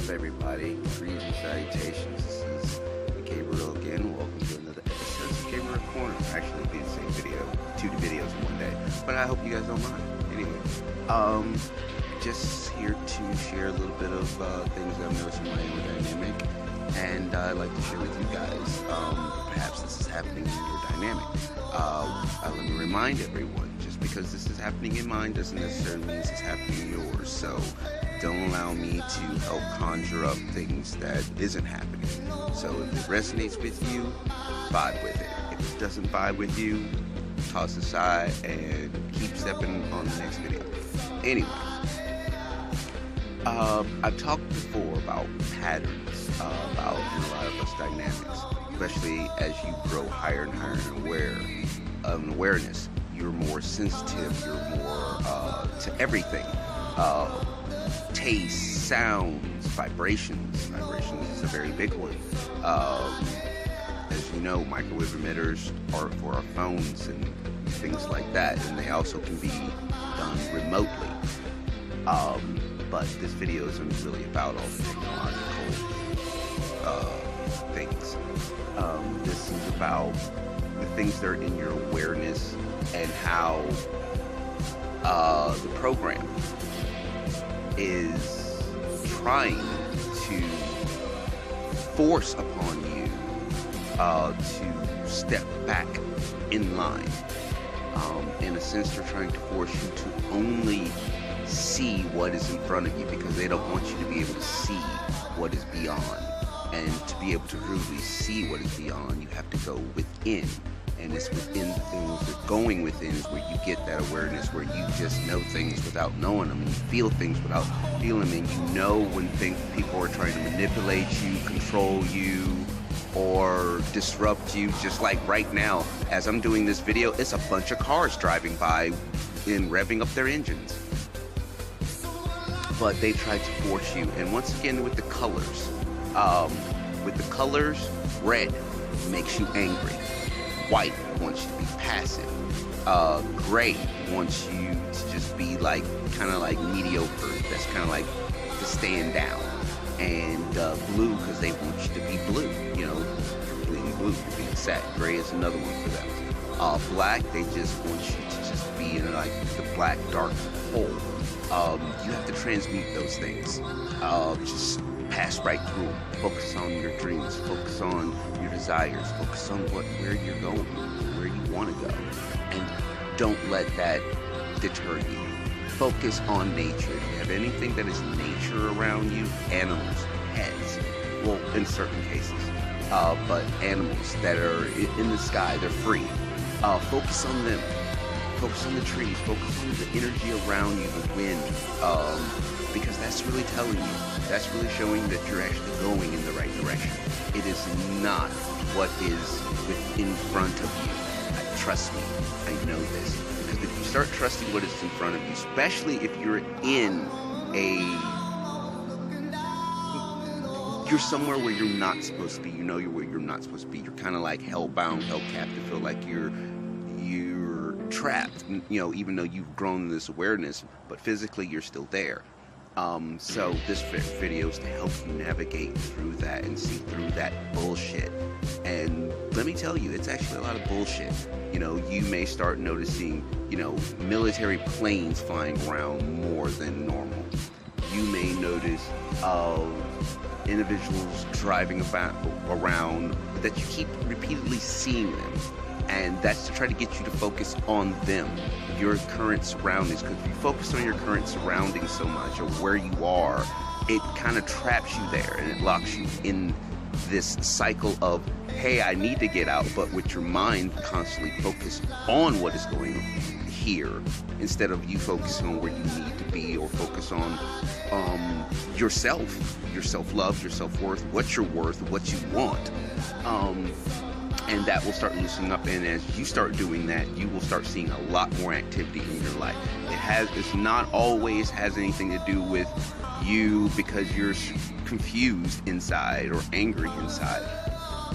up, everybody? Greetings and salutations. This is Gabriel again. Welcome to another episode of Gabriel Corner. Actually, it'll be the same video, two videos in one day, but I hope you guys don't mind. Anyway, just here to share a little bit of things that I'm noticing in my aerodynamic, and I'd like to share with you guys. Perhaps this is happening in your dynamic. Let me remind everyone, just because this is happening in mine doesn't necessarily mean this is happening in yours. So don't allow me to help conjure up things that isn't happening. So if it resonates with you, vibe with it. If it doesn't vibe with you, toss it aside and keep stepping on the next video. Anyway, I've talked before about patterns, about a lot of us dynamics, especially as you grow higher and higher in awareness. You're more sensitive, you're more to everything. Taste, sounds, vibrations. Vibrations is a very big one. As you know, microwave emitters are for our phones and things like that, and they also can be done remotely. But this video isn't really about all the technological things. This is about the things that are in your awareness and how the program is trying to force upon you to step back in line. In a sense, they're trying to force you to only see what is in front of you, because they don't want you to be able to see what is beyond. And to be able to really see what is beyond, you have to go within. And it's within the things that going within is where you get that awareness, where you just know things without knowing them, and you feel things without feeling them, and you know when people are trying to manipulate you, control you, or disrupt you. Just like right now, as I'm doing this video, it's a bunch of cars driving by and revving up their engines. But they try to force you. And once again, with the colors, red makes you angry. White wants you to be passive. Gray wants you to just be like, kind of like mediocre. That's kind of like to stand down. And blue, because they want you to be blue. You know, you're bleeding blue, you're being sad. Gray is another one for them. Black, they just want you to just be in like the black dark hole. You have to transmute those things. Just pass right through them. Focus on your dreams. Focus on your desires. Focus on where you're going, where you want to go, and don't let that deter you. Focus on nature. If you have anything that is nature around you, animals, pets, well, in certain cases, but animals that are in the sky, they're free. Focus on them. Focus on the trees. Focus on the energy around you, the wind, because that's really telling you. That's really showing that you're actually going in the right direction. It is not what is in front of you. Trust me, I know this. Because if you start trusting what is in front of you, especially if you're you're somewhere where you're not supposed to be. You know where you're not supposed to be. You're kind of like hell-bound, held captive. Feel like you're trapped. You know, even though you've grown this awareness, but physically you're still there. So this video is to help you navigate through that and see through that bullshit. And let me tell you, it's actually a lot of bullshit. You know, you may start noticing, military planes flying around more than normal. You may notice individuals driving around that you keep repeatedly seeing them. And that's to try to get you to focus on them, your current surroundings. Because if you focus on your current surroundings so much, or where you are, it kind of traps you there, and it locks you in this cycle of, hey, I need to get out, but with your mind constantly focused on what is going on here, instead of you focusing on where you need to be, or focus on yourself, your self-love, your self-worth, what you're worth, what you want. And that will start loosening up, and as you start doing that, you will start seeing a lot more activity in your life. It's not always has anything to do with you because you're confused inside or angry inside.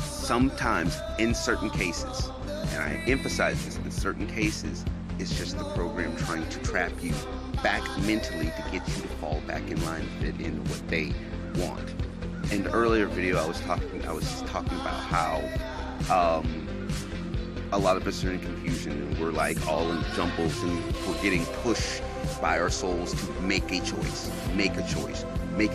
Sometimes, in certain cases, and I emphasize this, in certain cases, it's just the program trying to trap you back mentally to get you to fall back in line and fit into what they want. In the earlier video, I was talking about how a lot of us are in confusion, and we're like all in jumbles, and we're getting pushed by our souls to make a choice, make a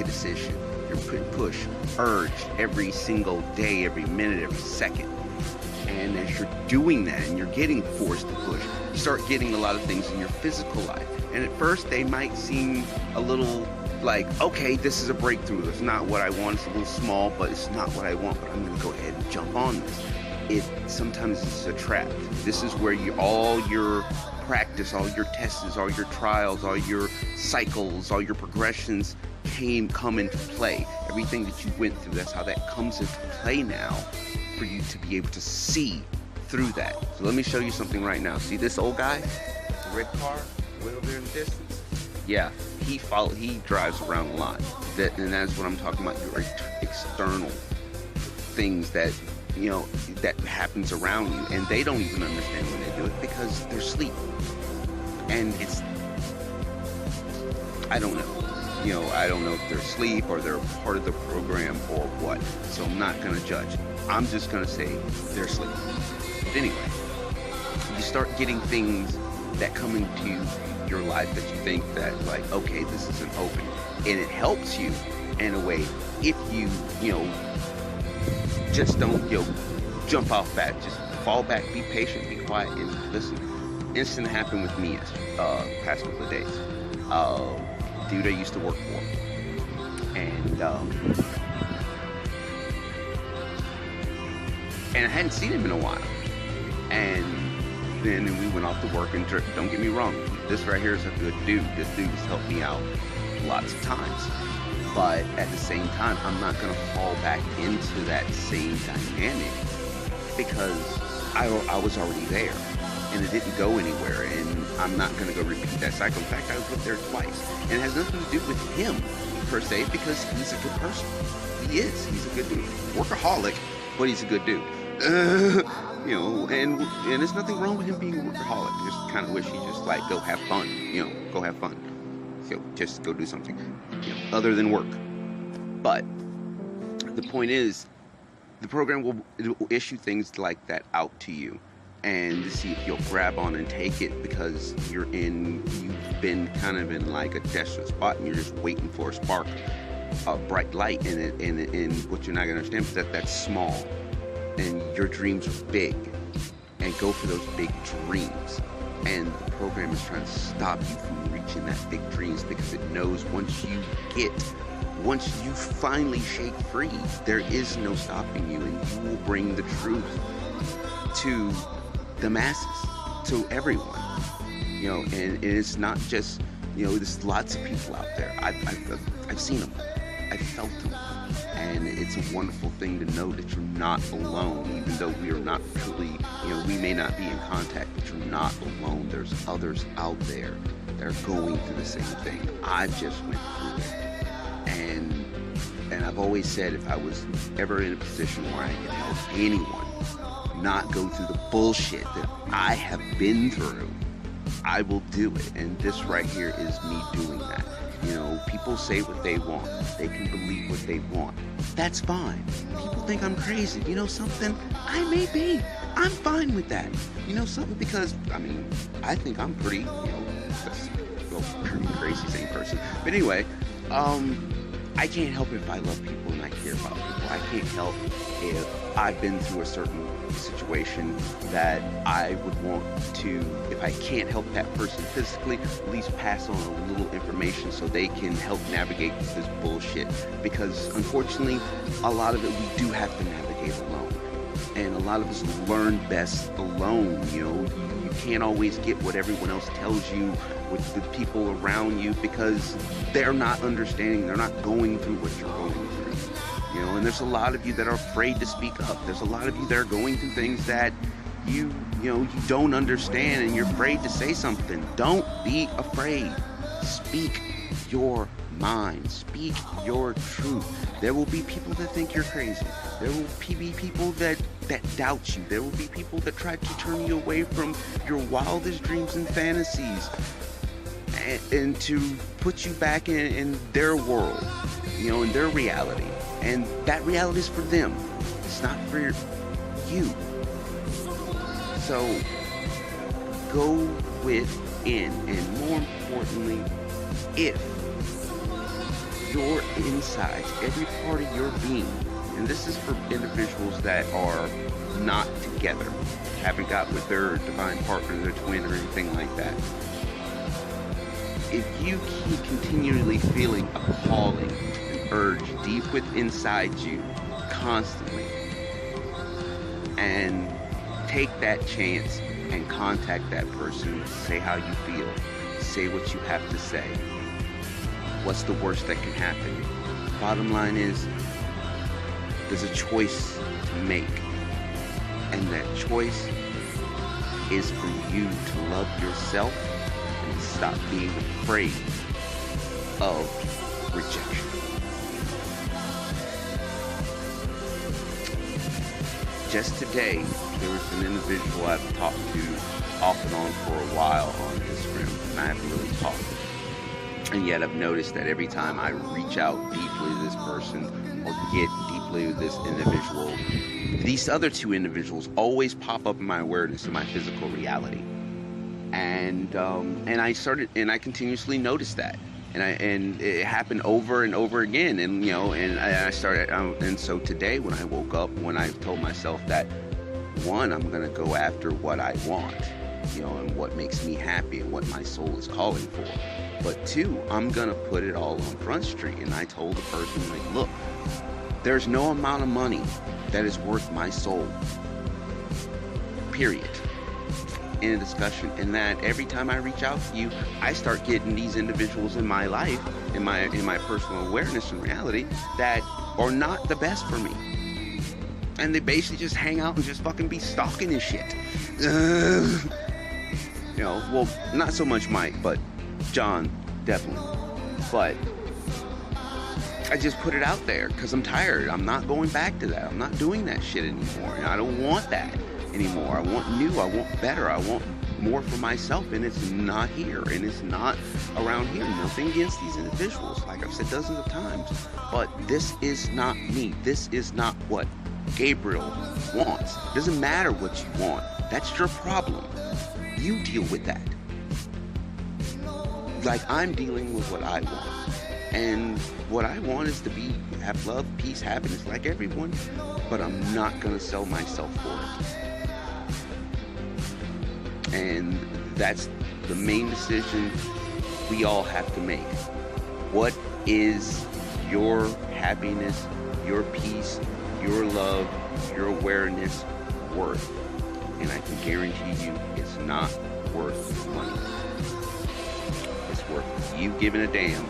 decision. You're pushed, urged every single day, every minute, every second. And as you're doing that and you're getting forced to push, you start getting a lot of things in your physical life. And at first they might seem a little like, okay, this is a breakthrough. It's not what I want. It's a little small, but it's not what I want. But I'm going to go ahead and jump on this. Sometimes it's a trap. This is where all your practice, all your tests, all your trials, all your cycles, all your progressions come into play. Everything that you went through, that's how that comes into play now, for you to be able to see through that. So let me show you something right now. See this old guy, the red car way over there in the distance? Yeah, he drives around a lot. And that's what I'm talking about. Your external things that that happens around you, and they don't even understand when they do it because they're asleep. And I don't know. I don't know if they're asleep or they're part of the program or what. So I'm not gonna judge. I'm just gonna say they're asleep. But anyway, you start getting things that come into your life that you think that, like, okay, this is an opening, and it helps you in a way if you just don't jump off that. Just fall back, be patient, be quiet, and listen. Instant happened with me past couple of days. Dude I used to work for, and I hadn't seen him in a while. And then we went off to work, and don't get me wrong, this right here is a good dude. This dude has helped me out lots of times. But at the same time, I'm not going to fall back into that same dynamic because I was already there and it didn't go anywhere, and I'm not going to go repeat that cycle. In fact, I was with there twice, and it has nothing to do with him per se because he's a good person. He's a good dude. Workaholic, but he's a good dude. And there's nothing wrong with him being a workaholic. Just kind of wish he just like go have fun, go have fun. Just go do something, other than work. But the point is, the program will issue things like that out to you, and to see if you'll grab on and take it, because you've been kind of in like a desperate spot, and you're just waiting for a spark, a bright light in it. And what you're not gonna understand is that that's small, and your dreams are big, and go for those big dreams. And the program is trying to stop you from reaching that big dreams, because it knows once you finally shake free, there is no stopping you, and you will bring the truth to the masses, to everyone. And it's not just, there's lots of people out there. I've seen them, I've felt them, and it's a wonderful thing to know that you're not alone, even though we are not truly, we may not be in contact, but you're not alone. There's others out there that are going through the same thing. I just went through it, and I've always said, if I was ever in a position where I could help anyone not go through the bullshit that I have been through, I will do it. And this right here is me doing that. People say what they want. They can believe what they want. That's fine. People think I'm crazy. Something? I may be. I'm fine with that. Something, because, I think I'm pretty, pretty crazy same person. But anyway, I can't help it if I love people and I care about people. I can't help if I've been through a certain situation that I would want to, if I can't help that person physically, at least pass on a little information so they can help navigate this bullshit. Because unfortunately, a lot of it we do have to navigate alone. And a lot of us learn best alone. You can't always get what everyone else tells you with the people around you, because they're not understanding, they're not going through what you're going through. And there's a lot of you that are afraid to speak up. There's a lot of you that are going through things that you don't understand, and you're afraid to say something. Don't be afraid. Speak your mind. Speak your truth. There will be people that think you're crazy. There will be people that doubt you. There will be people that try to turn you away from your wildest dreams and fantasies. and to put you back in their world, in their reality. And that reality is for them. It's not for you. So go within, and more importantly, if your insides, every part of your being, and this is for individuals that are not together, haven't got with their divine partner, their twin, or anything like that. If you keep continually feeling a calling, an urge deep within inside you, constantly, and take that chance and contact that person, say how you feel, say what you have to say. What's the worst that can happen? Bottom line is, there's a choice to make. And that choice is for you to love yourself and stop being afraid of rejection. Just today, there was an individual I've talked to off and on for a while on Instagram, and I haven't really talked. And yet I've noticed that every time I reach out deeply to this person or get deeply with this individual, these other two individuals always pop up in my awareness, in my physical reality. And I continuously noticed that. And it happened over and over again. And and so today when I woke up, when I told myself that, one, I'm going to go after what I want, and what makes me happy and what my soul is calling for. But two, I'm going to put it all on Front Street. And I told the person, like, look, there's no amount of money that is worth my soul. Period. In a discussion. And that every time I reach out to you, I start getting these individuals in my life, in my personal awareness and reality, that are not the best for me. And they basically just hang out and just fucking be stalking and shit. Well, not so much Mike, but John, definitely. But I just put it out there because I'm tired. I'm not going back to that. I'm not doing that shit anymore. I don't want that anymore. I want new. I want better. I want more for myself, and it's not here, and it's not around here. Nothing against these individuals, like I've said dozens of times, but this is not me. This is not what Gabriel wants. It doesn't matter what you want. That's your problem. You deal with that. Like, I'm dealing with what I want. And what I want is to have love, peace, happiness like everyone, but I'm not going to sell myself for it. And that's the main decision we all have to make. What is your happiness, your peace, your love, your awareness worth? And I can guarantee you it's not worth money. It's worth you giving a damn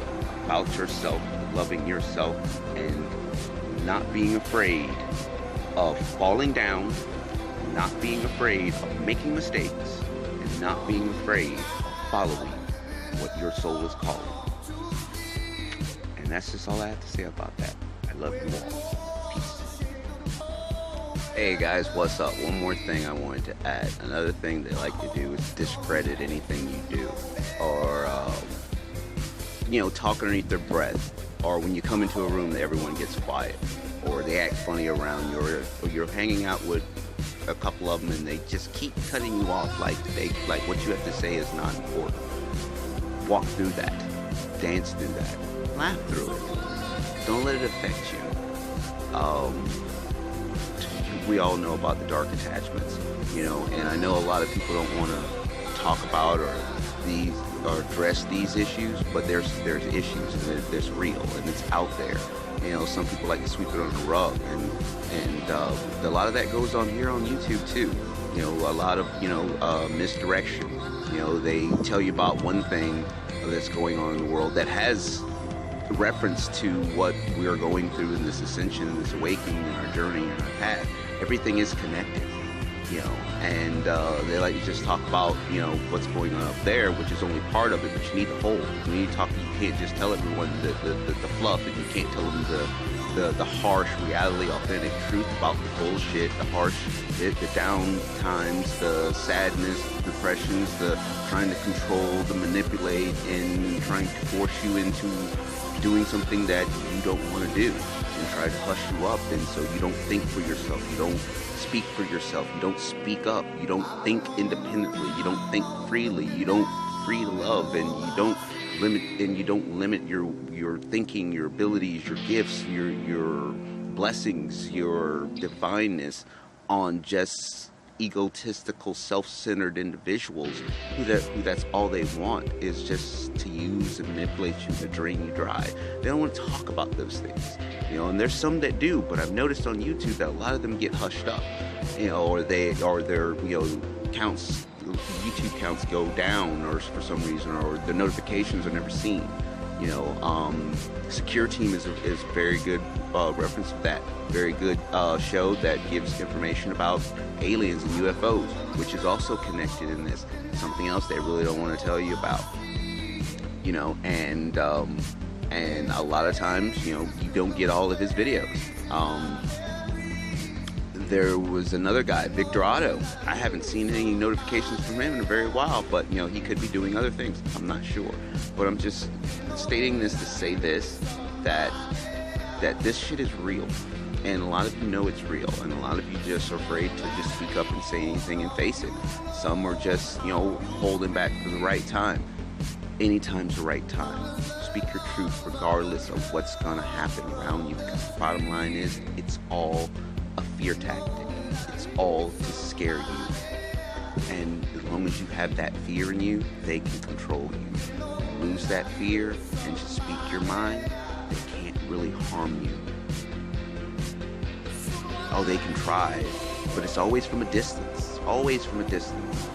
about yourself, loving yourself, and not being afraid of falling down, not being afraid of making mistakes, and not being afraid of following what your soul is calling. And that's just all I have to say about that. I love you all. Peace. Hey guys, what's up? One more thing I wanted to add. Another thing they like to do is discredit anything you do, or talk underneath their breath, or when you come into a room that everyone gets quiet, or they act funny around you, or you're hanging out with a couple of them and they just keep cutting you off like what you have to say is not important. Walk through that, dance through that, laugh through it. Don't let it affect you. We all know about the dark attachments, and I know a lot of people don't want to talk about or address these issues, but there's issues, and there's real, and it's out there. Some people like to sweep it on the rug, and a lot of that goes on here on YouTube too. A lot of misdirection. They tell you about one thing that's going on in the world that has reference to what we are going through in this ascension, and this awakening, in our journey, in our path. Everything is connected. And they like to just talk about, what's going on up there, which is only part of it, but you need the whole. You need to talk. You can't just tell everyone the fluff, and you can't tell them the harsh reality, authentic truth about the bullshit, the down times, the sadness, the depressions, the trying to control, the manipulate, and trying to force you into doing something that you don't want to do, and try to hush you up, and so you don't think for yourself, you don't speak for yourself, you don't speak up, you don't think independently, you don't think freely, you don't free to love, and you don't limit your thinking, your abilities, your gifts, your blessings, your divineness on just egotistical, self-centered individuals who that's all they want is just to use and manipulate you, to drain you dry. They don't want to talk about those things, and there's some that do, but I've noticed on YouTube that a lot of them get hushed up, or their counts, YouTube counts go down, or for some reason, or the notifications are never seen. Secure Team is a very good reference to that. Very good show that gives information about aliens and UFOs, which is also connected in this. Something else they really don't want to tell you about. And a lot of times, you don't get all of his videos. There was another guy, Victor Otto. I haven't seen any notifications from him in a very while, but he could be doing other things. I'm not sure, but I'm just stating this to say this, that this shit is real, and a lot of you know it's real, and a lot of you just are afraid to just speak up and say anything and face it. Some are just holding back for the right time. Anytime's the right time. Speak your truth regardless of what's gonna happen around you, because the bottom line is, it's all a fear tactic. It's all to scare you. And as long as you have that fear in you, they can control you. Lose that fear and just speak your mind, they can't really harm you. Oh, they can try, but it's always from a distance. Always from a distance.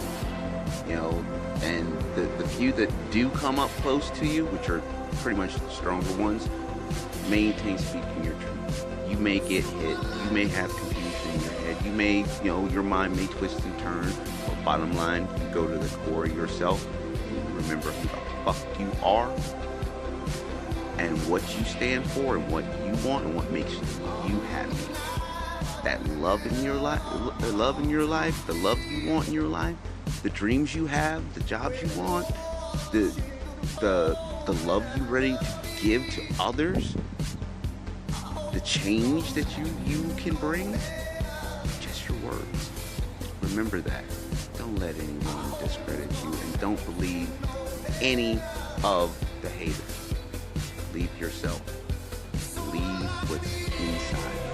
And the few that do come up close to you, which are pretty much the stronger ones, maintain speaking your truth. You may get hit, you may have confusion in your head, you may, your mind may twist and turn, but bottom line, you go to the core of yourself, you remember who the fuck you are, and what you stand for, and what you want, and what makes you happy. That love in your life, the love you want in your life, the dreams you have, the jobs you want, the love you're ready to give to others, the change that you can bring, just your words. Remember that. Don't let anyone discredit you, and don't believe any of the haters. Believe yourself. Believe what's inside.